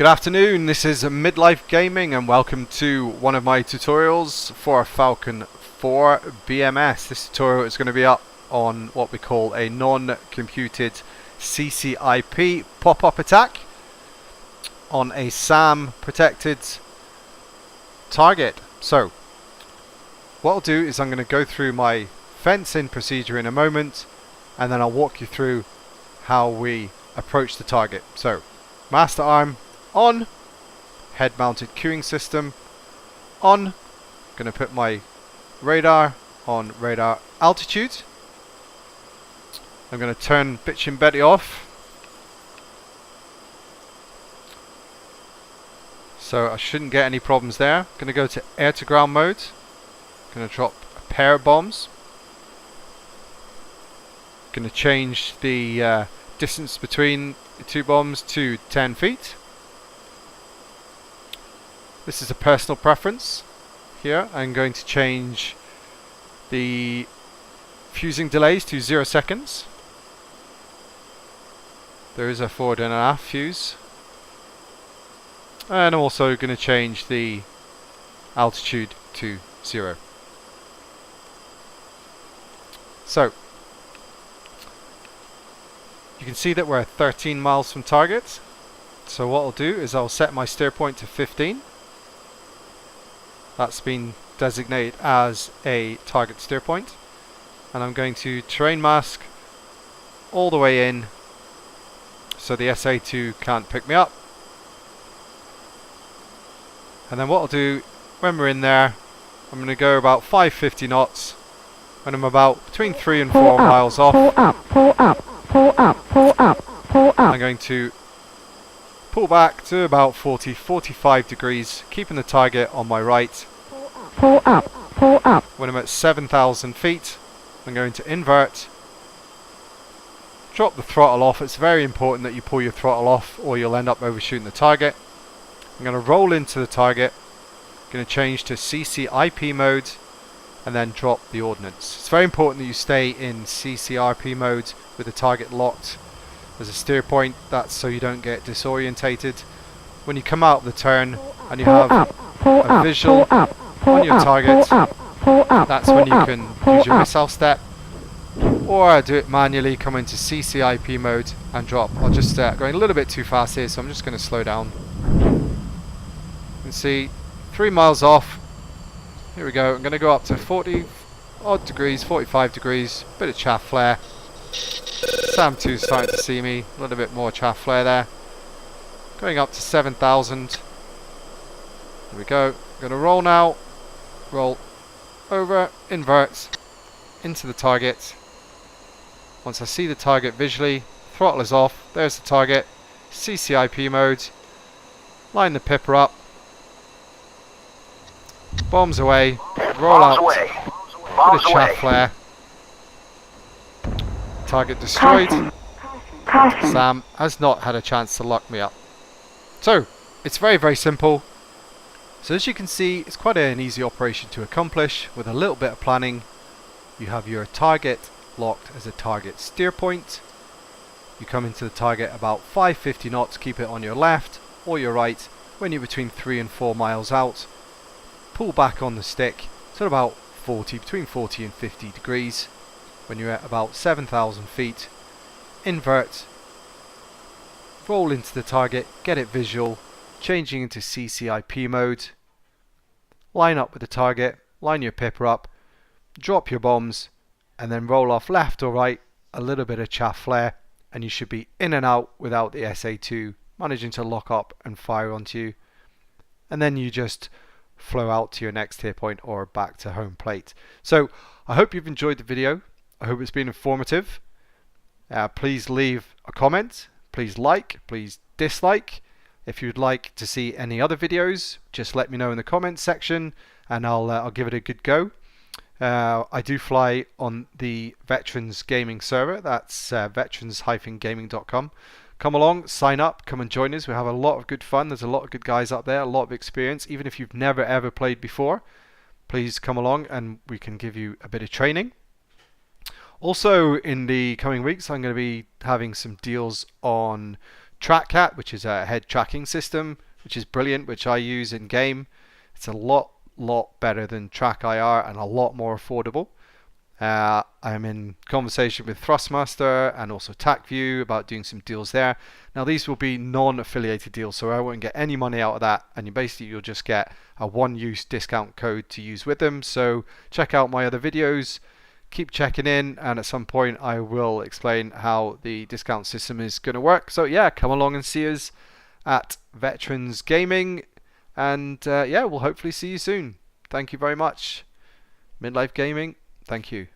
Good afternoon, this is Midlife Gaming and welcome to one of my tutorials for Falcon 4 BMS. This tutorial is going to be up on what we call a non-computed CCIP pop-up attack on a SAM protected target. So what I'll do is I'm going to go through my fence-in procedure in a moment, and then I'll walk you through how we approach the target. So master arm on, head mounted queuing system on. Going to put my radar on radar altitude. I'm going to turn bitch and Betty off, so I shouldn't get any problems there. Going to go to air to ground mode. Going to drop a pair of bombs. Going to change the distance between the two bombs to 10 feet. This is a personal preference. Here I'm going to change the fusing delays to 0 seconds. There is a forward and an aft fuse. And I'm also going to change the altitude to 0. So you can see that we're 13 miles from target. So what I'll do is I'll set my steer point to 15. That's been designated as a target steer point. And I'm going to terrain mask all the way in so the SA2 can't pick me up. And then what I'll do when we're in there, I'm going to go about 550 knots. When I'm about between 3 and 4 miles off, I'm going to pull back to about 45 degrees, keeping the target on my right. When I'm at 7,000 feet, I'm going to invert, drop the throttle off. It's very important that you pull your throttle off or you'll end up overshooting the target. I'm going to roll into the target, going to change to CCIP mode, and then drop the ordnance. It's very important that you stay in CCRP mode with the target locked as a steer point. That's so you don't get disorientated. When you come out of the turn and you have a visual on your target, that's when you can use your missile step, or do it manually, come into CCIP mode and drop. I'll just going a little bit too fast here, so I'm just going to slow down. You can see 3 miles off. Here we go. I'm going to go up to 40 odd degrees, 45 degrees, bit of chaff flare. SAM2 is starting to see me, a little bit more chaff flare there. Going up to 7,000. Here we go. I'm going to roll now. Roll over, invert into the target. Once I see the target visually, throttle is off. There's the target. CCIP mode. Line the pipper up. Bombs away. Roll out. Bit of chaff flare. Target destroyed. Sam has not had a chance to lock me up. So it's very, very simple. So as you can see, it's quite an easy operation to accomplish with a little bit of planning. You have your target locked as a target steer point. You come into the target about 550 knots, keep it on your left or your right. When you're between 3 and 4 miles out, pull back on the stick to about between 40 and 50 degrees. When you're at about 7,000 feet, invert, roll into the target, get it visual, changing into CCIP mode, line up with the target, line your pipper up, drop your bombs, and then roll off left or right, a little bit of chaff flare, and you should be in and out without the SA2 managing to lock up and fire onto you. And then you just flow out to your next tier point or back to home plate. So I hope you've enjoyed the video. I hope it's been informative. Please leave a comment, please like, please dislike. If you'd like to see any other videos, just let me know in the comments section and I'll give it a good go. I do fly on the Veterans Gaming server. That's veterans-gaming.com. Come along, sign up, come and join us. We have a lot of good fun. There's a lot of good guys up there, a lot of experience. Even if you've never ever played before, please come along and we can give you a bit of training. Also, in the coming weeks, I'm going to be having some deals on Trackhat, which is a head tracking system, which is brilliant, which I use in game. It's a lot better than TrackIR and a lot more affordable. I'm in conversation with Thrustmaster and also TacView about doing some deals there. Now these will be non-affiliated deals, so I won't get any money out of that, and you'll just get a one-use discount code to use with them. So check out my other videos, keep checking in, and at some point I will explain how the discount system is going to work. So yeah, come along and see us at Veterans Gaming, and yeah, we'll hopefully see you soon. Thank you very much. Midlife Gaming, thank you.